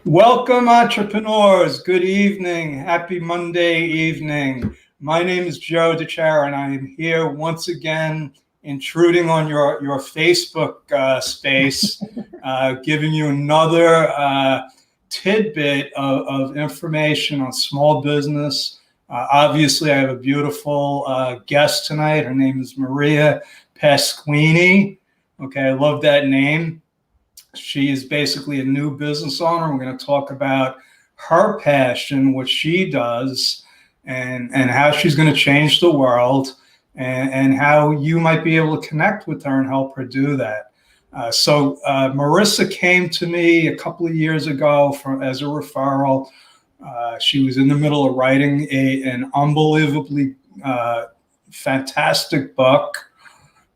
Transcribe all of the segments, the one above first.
Welcome, entrepreneurs. Good evening. Happy Monday evening. My name is Joe DeChara, and I am here once again, intruding on your Facebook space, giving you another tidbit of information on small business. Obviously, I have a beautiful guest tonight. Her name is Marisa Pasquini. Okay, I love that name. She is basically a new business owner. We're going to talk about her passion, what she does, and how she's going to change the world, and how you might be able to connect with her and help her do that. So Marisa came to me a couple of years ago as a referral. She was in the middle of writing an unbelievably fantastic book.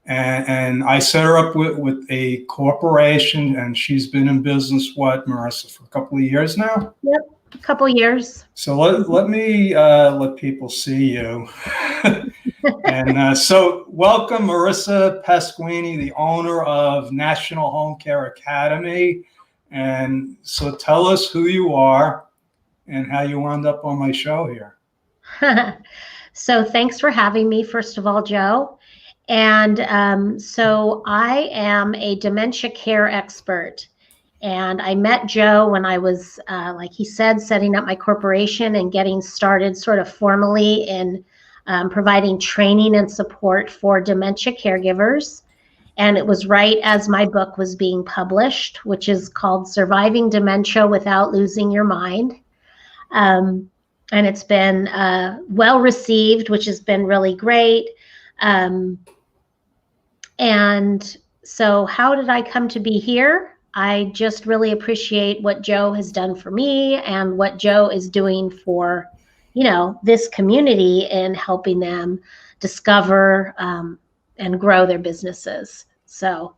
And I set her up with a corporation, and she's been in business, Marisa, for a couple of years now? Yep, a couple of years. So let me let people see you. And so welcome, Marisa Pasquini, the owner of National Home Care Academy. And so tell us who you are and how you wound up on my show here. So thanks for having me, first of all, Joe. And so I am a dementia care expert, and I met Joe when I was, like he said, setting up my corporation and getting started sort of formally in providing training and support for dementia caregivers. And it was right as my book was being published, which is called Surviving Dementia Without Losing Your Mind. And it's been well received, which has been really great. And so how did I come to be here? I just really appreciate what Joe has done for me and what Joe is doing for, this community in helping them discover and grow their businesses. So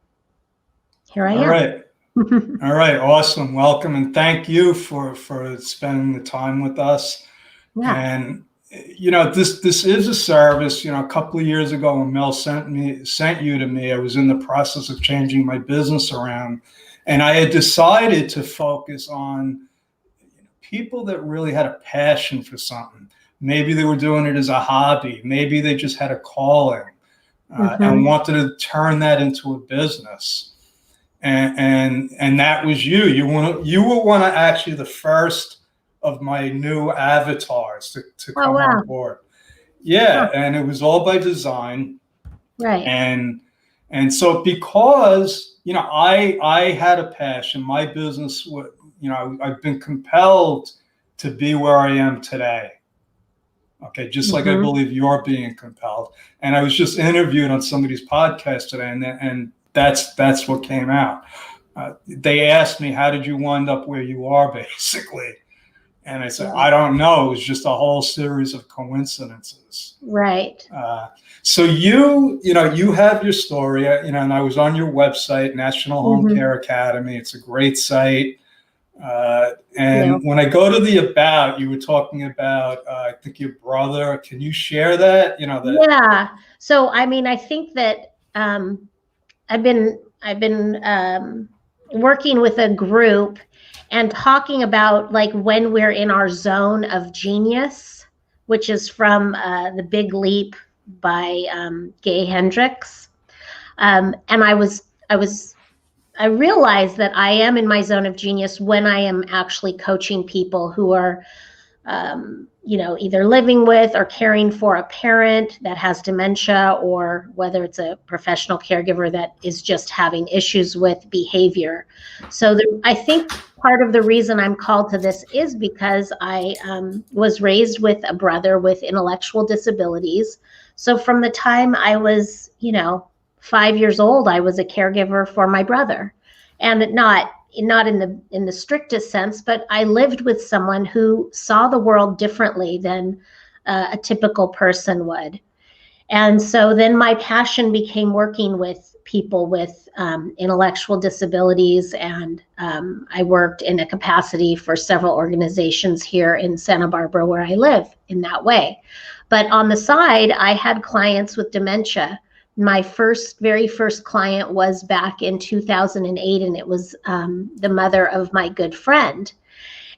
here I am. All right. All right. Awesome. Welcome. And thank you for spending the time with us. Yeah. And this is a service. A couple of years ago when Mel sent you to me, I was in the process of changing my business around, and I had decided to focus on people that really had a passion for something. Maybe they were doing it as a hobby. Maybe they just had a calling and wanted to turn that into a business. And that was you. You were one of actually the first of my new avatars to come on board. Yeah. And it was all by design. Right. And so because, I had a passion, my business, I've been compelled to be where I am today. Okay. Just like I believe you're being compelled. And I was just interviewed on somebody's podcast today, and that's what came out. They asked me, how did you wind up where you are, basically? And I said, I don't know. It was just a whole series of coincidences. Right. So you have your story, and I was on your website, National Home Care Academy. It's a great site. When I go to the about, you were talking about, I think your brother. Can you share that? Yeah. So, I think that I've been working with a group and talking about like when we're in our zone of genius, which is from The Big Leap by Gay Hendricks. And I realized that I am in my zone of genius when I am actually coaching people who are, either living with or caring for a parent that has dementia, or whether it's a professional caregiver that is just having issues with behavior. So I think part of the reason I'm called to this is because I was raised with a brother with intellectual disabilities. So from the time I was, 5 years old, I was a caregiver for my brother, and not in the strictest sense, but I lived with someone who saw the world differently than a typical person would. And so then my passion became working with people with intellectual disabilities, and I worked in a capacity for several organizations here in Santa Barbara where I live in that way. But on the side, I had clients with dementia My very first client was back in 2008, and it was the mother of my good friend.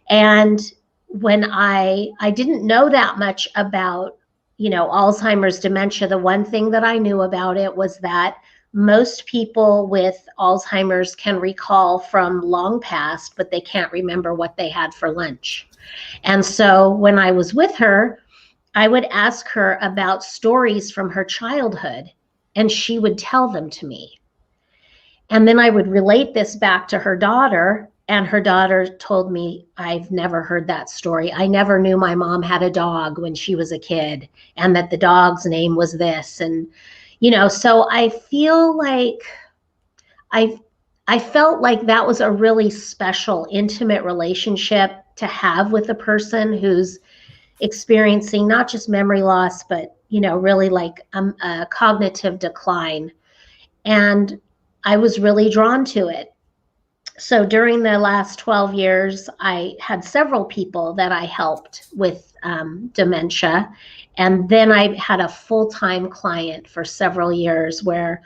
And when I didn't know that much about, Alzheimer's dementia, the one thing that I knew about it was that most people with Alzheimer's can recall from long past, but they can't remember what they had for lunch. And so when I was with her, I would ask her about stories from her childhood, and she would tell them to me. And then I would relate this back to her daughter, and her daughter told me, I've never heard that story. I never knew my mom had a dog when she was a kid, and that the dog's name was this. And, so I feel like I I felt like that was a really special, intimate relationship to have with a person who's experiencing not just memory loss, but, really like a cognitive decline. And I was really drawn to it. So during the last 12 years, I had several people that I helped with dementia. And then I had a full-time client for several years where,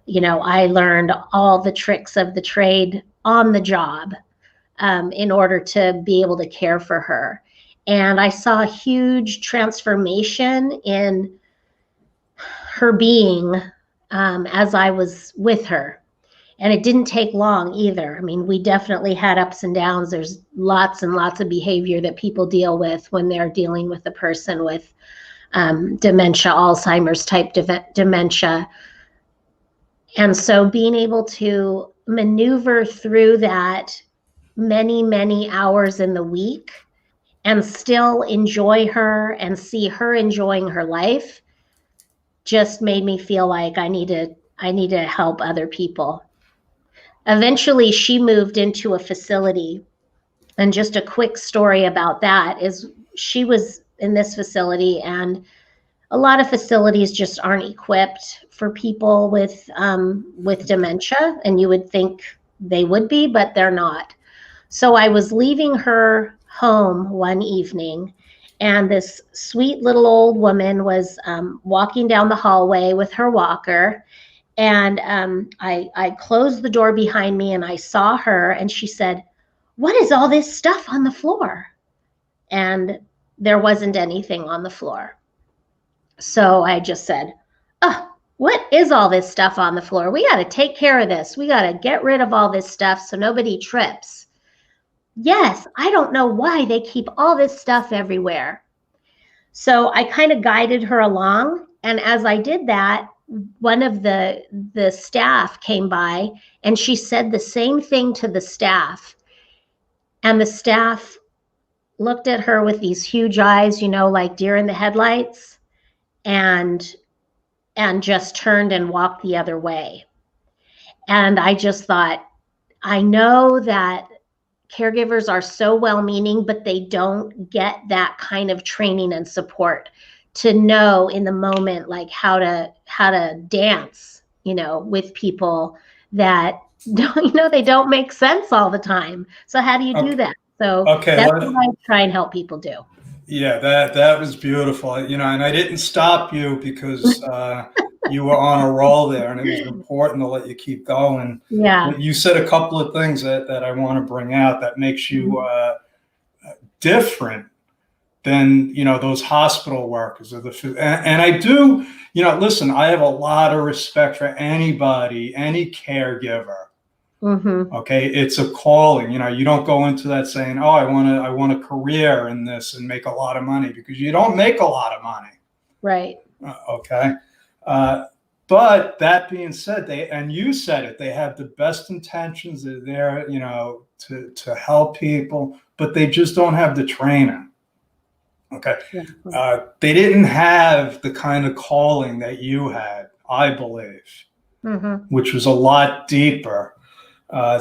I learned all the tricks of the trade on the job in order to be able to care for her. And I saw a huge transformation in her being as I was with her. And it didn't take long either. I mean, we definitely had ups and downs. There's lots and lots of behavior that people deal with when they're dealing with a person with dementia, Alzheimer's type dementia. And so being able to maneuver through that many, many hours in the week and still enjoy her and see her enjoying her life just made me feel like I need to help other people. Eventually, she moved into a facility. And just a quick story about that is she was in this facility, and a lot of facilities just aren't equipped for people with dementia, and you would think they would be, but they're not. So I was leaving her home one evening, and this sweet little old woman was walking down the hallway with her walker. And I closed the door behind me, and I saw her, and she said, "What is all this stuff on the floor?" And there wasn't anything on the floor. So I just said, "Oh, what is all this stuff on the floor? We got to take care of this. We got to get rid of all this stuff so nobody trips." "Yes, I don't know why they keep all this stuff everywhere." So I kind of guided her along. And as I did that, one of the staff came by, and she said the same thing to the staff. And the staff looked at her with these huge eyes, like deer in the headlights, and just turned and walked the other way. And I just thought, I know that caregivers are so well-meaning, but they don't get that kind of training and support to know in the moment, like how to dance, with people that don't, they don't make sense all the time. So how do you do that? So Okay, that's what I try and help people do. yeah, that was beautiful. And I didn't stop you because you were on a roll there, and it was important to let you keep going. Yeah. You said a couple of things that I want to bring out that makes you different than those hospital workers or and I do, listen, I have a lot of respect for anybody, any caregiver. Mm-hmm. Okay, it's a calling. You don't go into that saying, "Oh, I want a career in this and make a lot of money," because you don't make a lot of money. Right. Okay. But that being said, and you said it, they have the best intentions. They're there, to help people, but they just don't have the training. Okay. Yeah. They didn't have the kind of calling that you had, I believe, which was a lot deeper.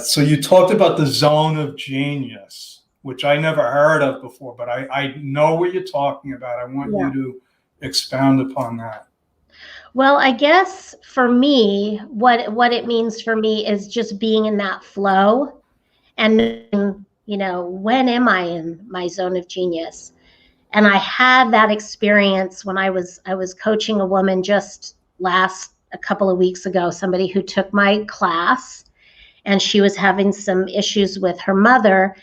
So you talked about the zone of genius, which I never heard of before, but I know what you're talking about. I want you to expound upon that. Well, I guess for me, what it means for me is just being in that flow and, when am I in my zone of genius? And I had that experience when I was coaching a woman just a couple of weeks ago somebody who took my class, and she was having some issues with her mother.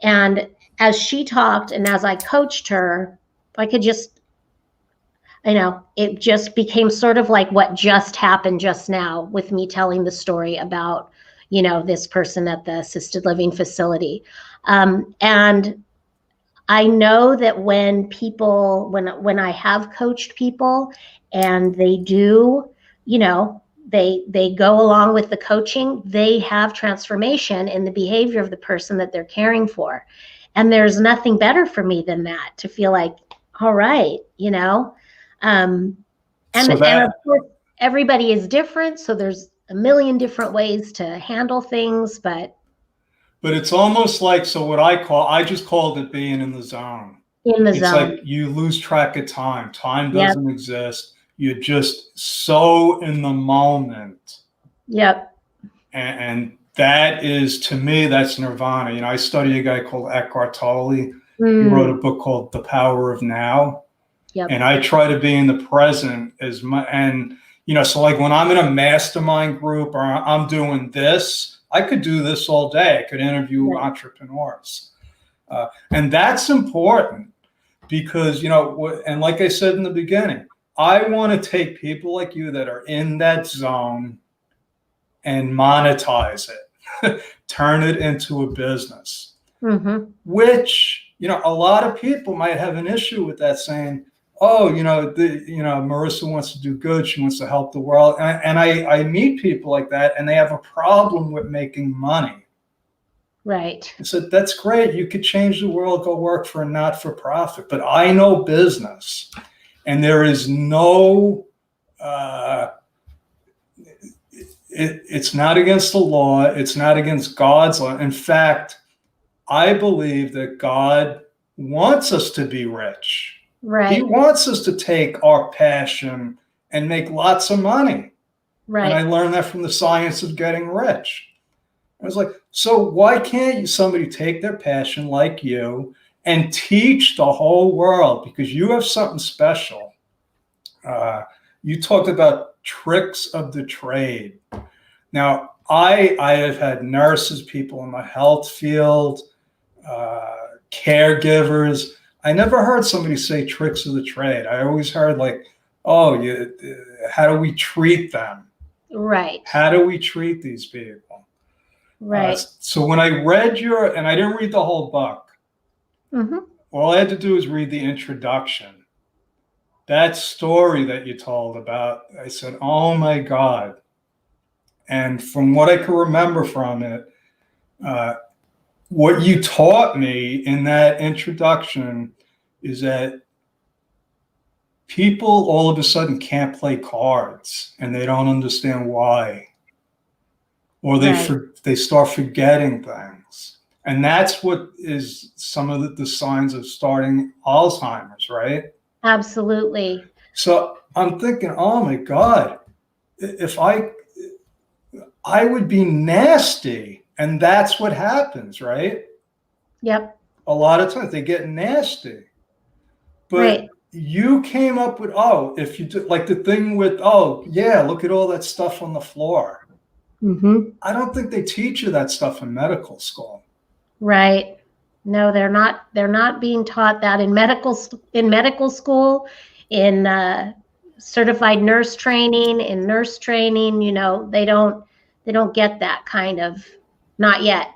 And as she talked and as I coached her, I could just, it just became sort of like what just happened just now with me telling the story about, this person at the assisted living facility. And I know that when I have coached people and they do, they go along with the coaching, they have transformation in the behavior of the person that they're caring for. And there's nothing better for me than that, to feel like, all right, and of course, everybody is different. So there's a million different ways to handle things, but it's almost like, so I just called it being in the zone. It's like you lose track of time. Time doesn't exist. You're just so in the moment. Yep. And that is, to me, that's nirvana. I study a guy called Eckhart Tolle. He wrote a book called The Power of Now. Yep. And I try to be in the present as much. And, so like when I'm in a mastermind group or I'm doing this, I could do this all day. I could interview entrepreneurs. And that's important because, and like I said in the beginning, I want to take people like you that are in that zone and monetize it, turn it into a business, which, a lot of people might have an issue with that, saying, oh, Marisa wants to do good. She wants to help the world. And I meet people like that, and they have a problem with making money. Right. I said, that's great. You could change the world, go work for a not-for-profit. But I know business, and there is no, it's not against the law. It's not against God's law. In fact, I believe that God wants us to be rich. Right. He wants us to take our passion and make lots of money. Right. And I learned that from the science of getting rich. I was like, so why can't somebody take their passion like you and teach the whole world? Because you have something special. You talked about tricks of the trade. Now, I have had nurses, people in the health field, caregivers. I never heard somebody say tricks of the trade. I always heard like, oh, how do we treat them? Right. How do we treat these people? Right. So when I read and I didn't read the whole book. All I had to do was read the introduction. That story that you told about, I said, oh my God. And from what I can remember from it, what you taught me in that introduction is that people all of a sudden can't play cards and they don't understand why. Or they start forgetting things. And that's what is some of the signs of starting Alzheimer's, right? Absolutely. So I'm thinking, oh my God, if I would be nasty. And that's what happens, right? Yep. A lot of times they get nasty. But you came up with, if you do, like the thing with, look at all that stuff on the floor. I don't think they teach you that stuff in medical school. Right. No, they're not being taught that in medical school, in certified nurse training, they don't get that kind of, not yet.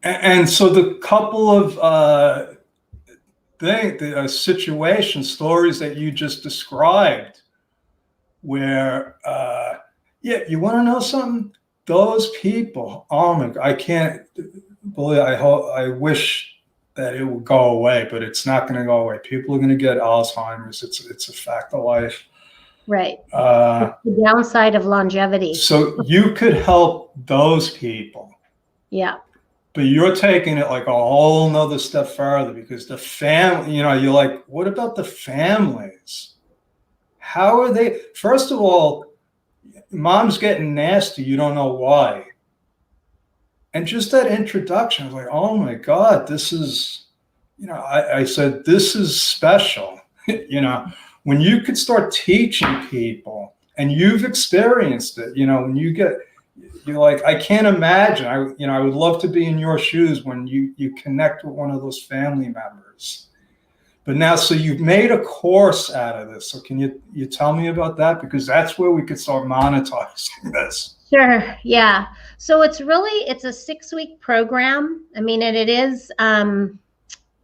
And so the couple of situation stories that you just described, where you want to know something? Those people, oh my God, I can't believe. I wish that it would go away, but it's not going to go away. People are going to get Alzheimer's. It's a fact of life. Right. The downside of longevity. So you could help those people. Yeah. But you're taking it like a whole nother step further, because the family, you're like, what about the families? How are they? First of all, mom's getting nasty. You don't know why. And just that introduction, I was like, oh my God, this is, I said, this is special. When you could start teaching people and you've experienced it. When you're like, I can't imagine. I would love to be in your shoes when you connect with one of those family members. But now, so you've made a course out of this. So can you tell me about that? Because that's where we could start monetizing this. Sure. Yeah. So it's a 6-week program. I mean, and it is,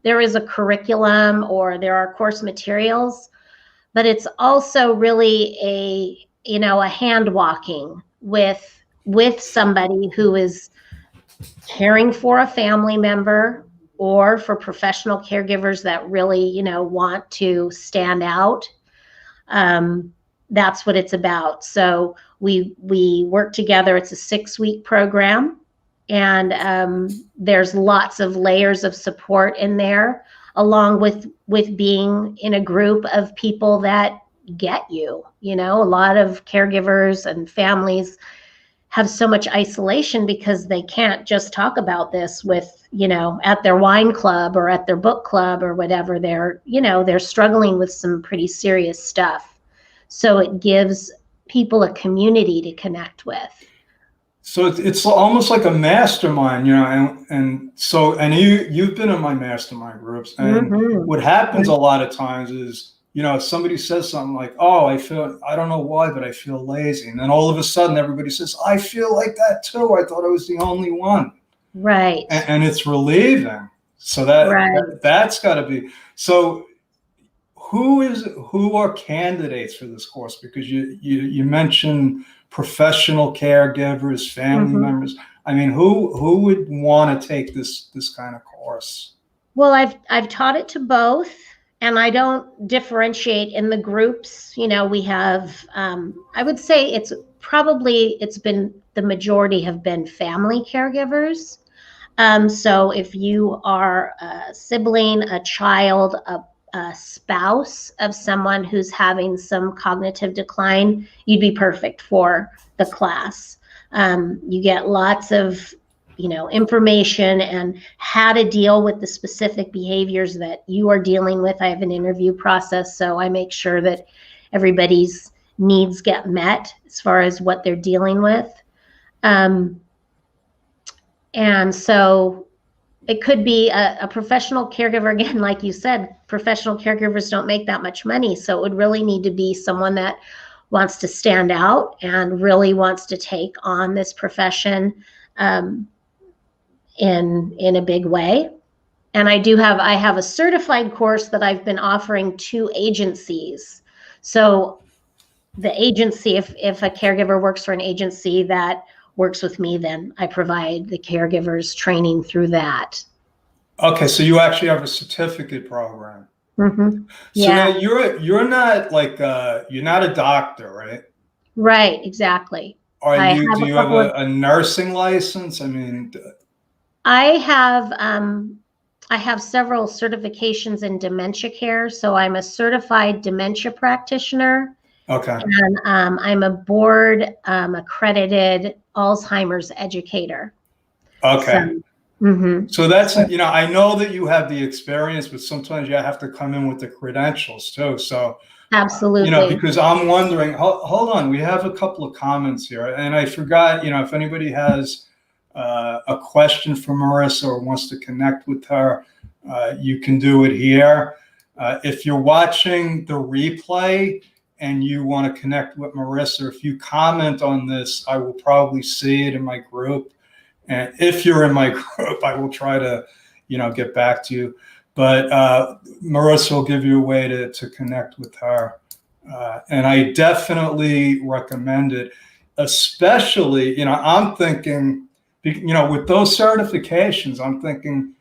there is a curriculum or there are course materials, but it's also really a hand walking with somebody who is caring for a family member, or for professional caregivers that really, want to stand out. That's what it's about. So we work together. It's a 6-week program, and there's lots of layers of support in there, along with being in a group of people that get you. A lot of caregivers and families have so much isolation because they can't just talk about this with, at their wine club or at their book club or whatever. They're struggling with some pretty serious stuff. So it gives people a community to connect with. So it's almost like a mastermind, and you've been in my mastermind groups, and what happens a lot of times is, if somebody says something like, oh, I don't know why, but I feel lazy. And then all of a sudden everybody says, I feel like that too. I thought I was the only one. Right. And it's relieving. So that's got to be. So who are candidates for this course? Because you mentioned professional caregivers, family members. I mean, who would want to take this kind of course? Well, I've taught it to both. And I don't differentiate in the groups. We have, I would say the majority have been family caregivers. So if you are a sibling, a child, a spouse of someone who's having some cognitive decline, you'd be perfect for the class. You get lots of information and how to deal with the specific behaviors that you are dealing with. I have an interview process, so I make sure that everybody's needs get met as far as what they're dealing with. And so it could be a professional caregiver. Again, like you said, professional caregivers don't make that much money. So it would really need to be someone that wants to stand out and really wants to take on this profession in a big way. And I have a certified course that I've been offering to agencies. So the agency, if a caregiver works for an agency that works with me, then I provide the caregivers training through that. Okay, so you actually have a certificate program. Mm-hmm. So now you're not like you're not a doctor, right? Right, exactly. Do you have a nursing license? I mean, I have several certifications in dementia care. So I'm a certified dementia practitioner. Okay. And I'm a board accredited Alzheimer's educator. Okay. So that's, I know that you have the experience, but sometimes you have to come in with the credentials too. So absolutely. Because I'm wondering, hold on, we have a couple of comments here, and I forgot, if anybody has a question for Marisa or wants to connect with her, you can do it here. If you're watching the replay and you want to connect with Marisa, if you comment on this, I will probably see it in my group. And if you're in my group, I will try to, get back to you. But Marisa will give you a way to connect with her. And I definitely recommend it, especially, I'm thinking, with those certifications, I'm thinking,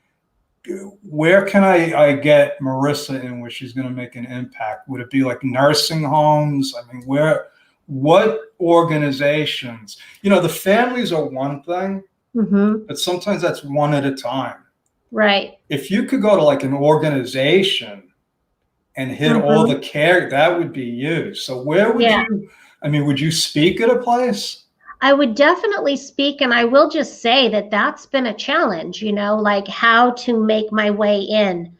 where can I get Marisa in where she's going to make an impact? Would it be like nursing homes? I mean, what organizations? The families are one thing, but sometimes that's one at a time. Right. If you could go to like an organization and hit all the care, that would be you. So where would would you speak at a place? I would definitely speak, and I will just say that that's been a challenge, like how to make my way in.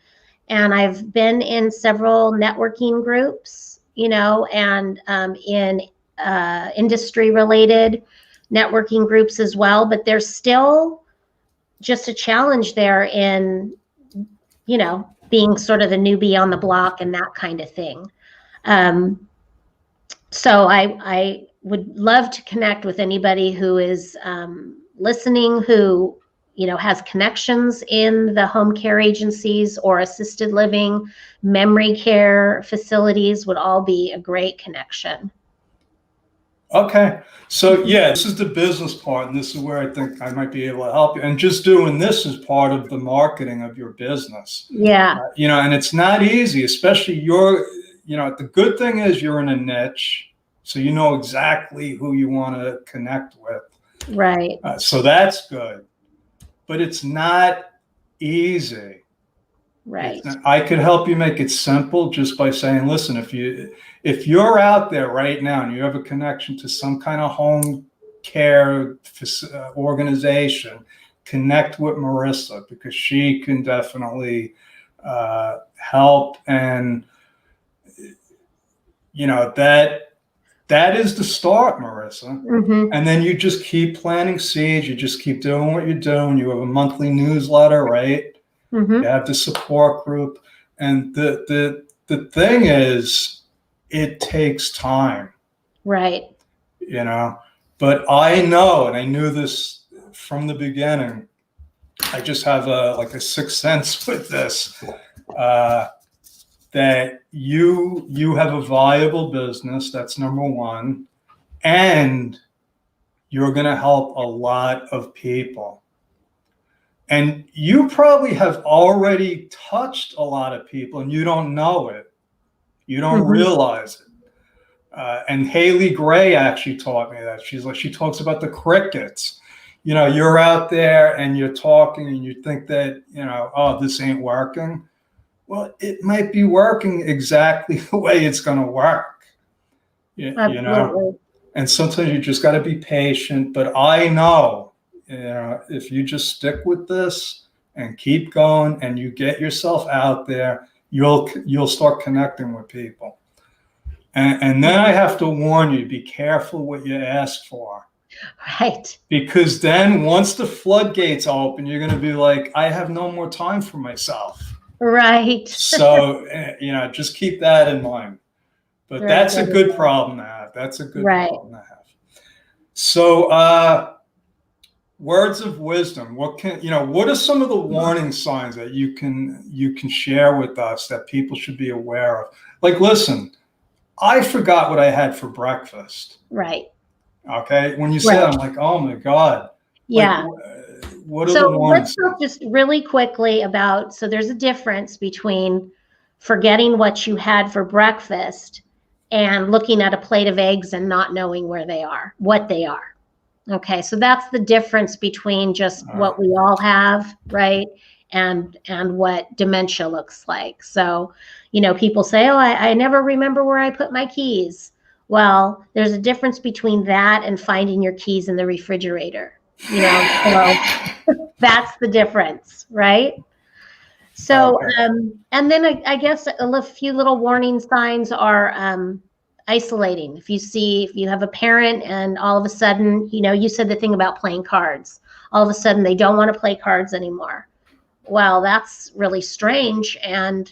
And I've been in several networking groups, and in industry related networking groups as well, but there's still just a challenge there in, being sort of the newbie on the block and that kind of thing. So I would love to connect with anybody who is listening, who has connections in the home care agencies or assisted living, memory care facilities would all be a great connection. Okay. So yeah, this is the business part, and this is where I think I might be able to help you. And just doing this is part of the marketing of your business. Yeah. And it's not easy, especially the good thing is you're in a niche, so you know exactly who you want to connect with. Right. So that's good, but it's not easy. Right. I could help you make it simple just by saying, listen, if you're out there right now and you have a connection to some kind of home care organization, connect with Marisa, because she can definitely help. And that is the start, Marisa. Mm-hmm. And then you just keep planting seeds. You just keep doing what you're doing. You have a monthly newsletter, right? Mm-hmm. You have the support group. And the thing is, it takes time. Right. But I know, and I knew this from the beginning, I just have a sixth sense with this, that you have a viable business. That's number one. And you're going to help a lot of people. And you probably have already touched a lot of people and you don't know it. You don't realize it. And Haley Gray actually taught me that. She talks about the crickets. You're out there and you're talking and you think that, oh, this ain't working. Well, it might be working exactly the way it's going to work. Absolutely. And sometimes you just got to be patient. But I know, if you just stick with this and keep going and you get yourself out there, you'll start connecting with people. And then I have to warn you, be careful what you ask for. Right. Because then once the floodgates open, you're going to be like, I have no more time for myself. Right. So, just keep that in mind. But that's a good problem to have. That's a good problem to have. So, words of wisdom. What are some of the warning signs that you can share with us that people should be aware of? Like, listen, I forgot what I had for breakfast. Right. Okay. When you said, I'm like, oh my God. Yeah. What are the warnings? Let's talk just really quickly about, so there's a difference between forgetting what you had for breakfast and looking at a plate of eggs and not knowing what they are. Okay, so that's the difference between just what we all have, right? And what dementia looks like. So, people say, oh, I never remember where I put my keys. Well, there's a difference between that and finding your keys in the refrigerator. So that's the difference, right? So, and then I guess a few little warning signs are isolating. If you have a parent and all of a sudden, you said the thing about playing cards, all of a sudden they don't want to play cards anymore. Well, that's really strange. And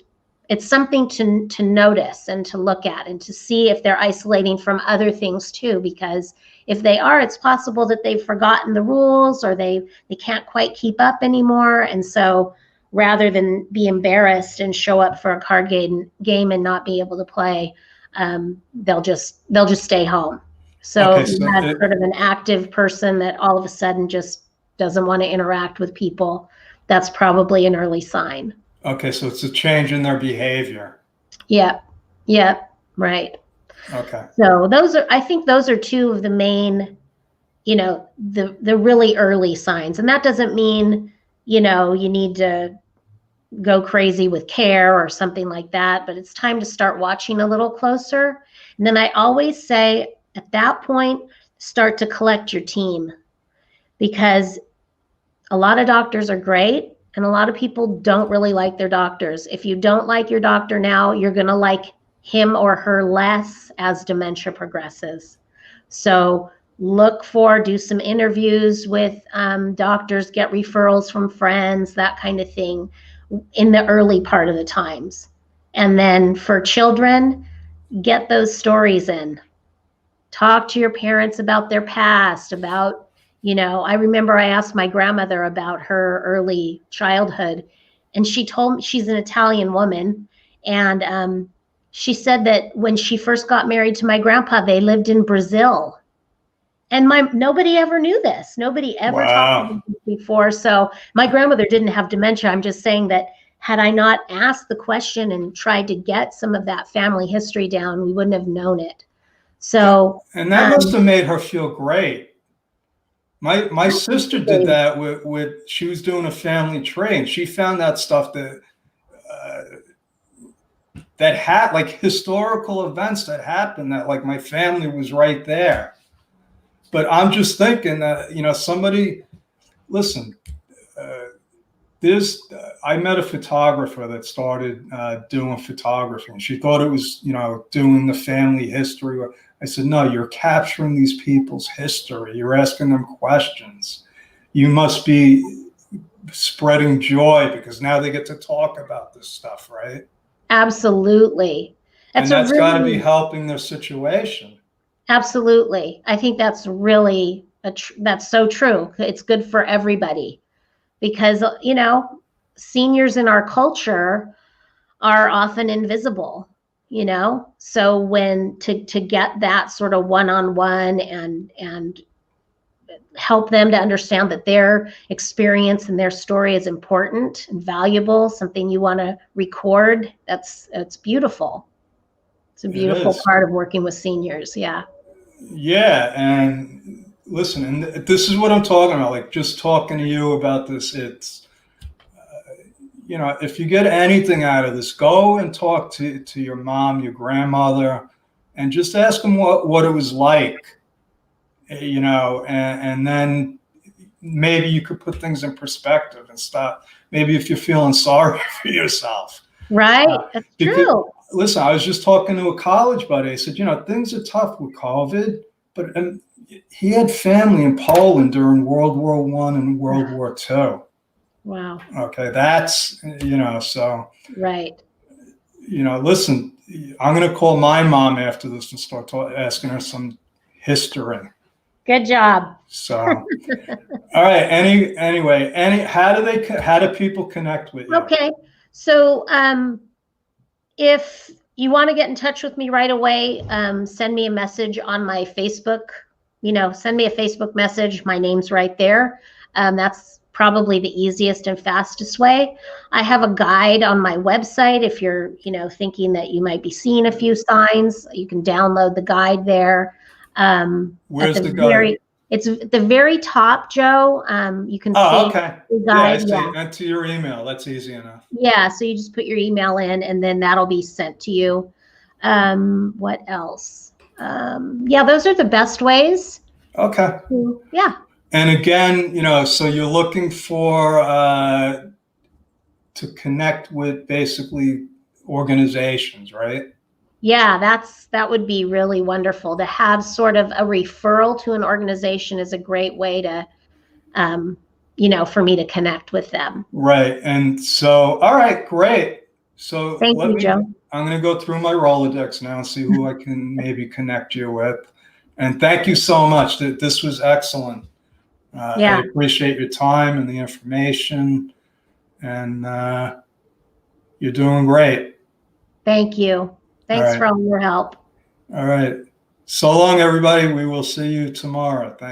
it's something to notice and to look at and to see if they're isolating from other things too, because if they are, it's possible that they've forgotten the rules or they can't quite keep up anymore. And so rather than be embarrassed and show up for a card game and not be able to play, they'll just stay home. So you have sort of an active person that all of a sudden just doesn't want to interact with people. That's probably an early sign. Okay, so it's a change in their behavior. Yeah, right. Okay. So I think those are two of the main, the really early signs. And that doesn't mean, you need to go crazy with care or something like that, but it's time to start watching a little closer. And then I always say at that point, start to collect your team, because a lot of doctors are great and a lot of people don't really like their doctors. If you don't like your doctor now, you're going to like him or her less as dementia progresses. So do some interviews with doctors, get referrals from friends, that kind of thing in the early part of the times. And then for children, get those stories in. Talk to your parents about their past, about, I remember I asked my grandmother about her early childhood, and she told me, she's an Italian woman, and she said that when she first got married to my grandpa, they lived in Brazil. And nobody ever knew this. Nobody ever talked Wow. about this before. So my grandmother didn't have dementia. I'm just saying that had I not asked the question and tried to get some of that family history down, we wouldn't have known it. So, and that must have made her feel great. My sister did that with she was doing a family tree, and she found that stuff that had like historical events that happened, that like my family was right there. But I'm just thinking that, somebody, listen, I met a photographer that started doing photography, and she thought it was, doing the family history. I said, no, you're capturing these people's history. You're asking them questions. You must be spreading joy because now they get to talk about this stuff, right? absolutely. And that's got to be helping their situation. Absolutely. I think that's really, that's so true. It's good for everybody because, seniors in our culture are often invisible, so when to get that sort of one-on-one and help them to understand that their experience and their story is important and valuable, something you want to record, it's beautiful. It's a beautiful part of working with seniors. Yeah. Yeah. And listen, and this is what I'm talking about, like just talking to you about this. It's, if you get anything out of this, go and talk to your mom, your grandmother, and just ask them what it was like, and then maybe you could put things in perspective and stop. Maybe if you're feeling sorry for yourself. Right. That's true. Listen, I was just talking to a college buddy. I said, things are tough with COVID, but he had family in Poland during World War I and World War II. Wow. Okay, that's, so. Right. Listen, I'm going to call my mom after this and start asking her some history. Good job. So, all right. Anyway, how do people connect with you? Okay. So, if you want to get in touch with me right away, send me a message on my Facebook. Send me a Facebook message. My name's right there. That's probably the easiest and fastest way. I have a guide on my website. If you're, thinking that you might be seeing a few signs, you can download the guide there. Where's the guide? It's at the very top, Joe. You can see okay. the guide. Yeah. And to your email. That's easy enough. Yeah. So you just put your email in, and then that'll be sent to you. What else? Yeah, those are the best ways. Okay. Yeah. And again, so you're looking for to connect with basically organizations, right? Yeah, that would be really wonderful to have sort of a referral to an organization is a great way to, for me to connect with them. Right. And so, all right, great. So Thank you, Joe. I'm going to go through my Rolodex now and see who I can maybe connect you with. And thank you so much. This was excellent. Yeah. I appreciate your time and the information, and you're doing great. Thank you. Thanks for all your help. All right. So long, everybody. We will see you tomorrow. Thank you.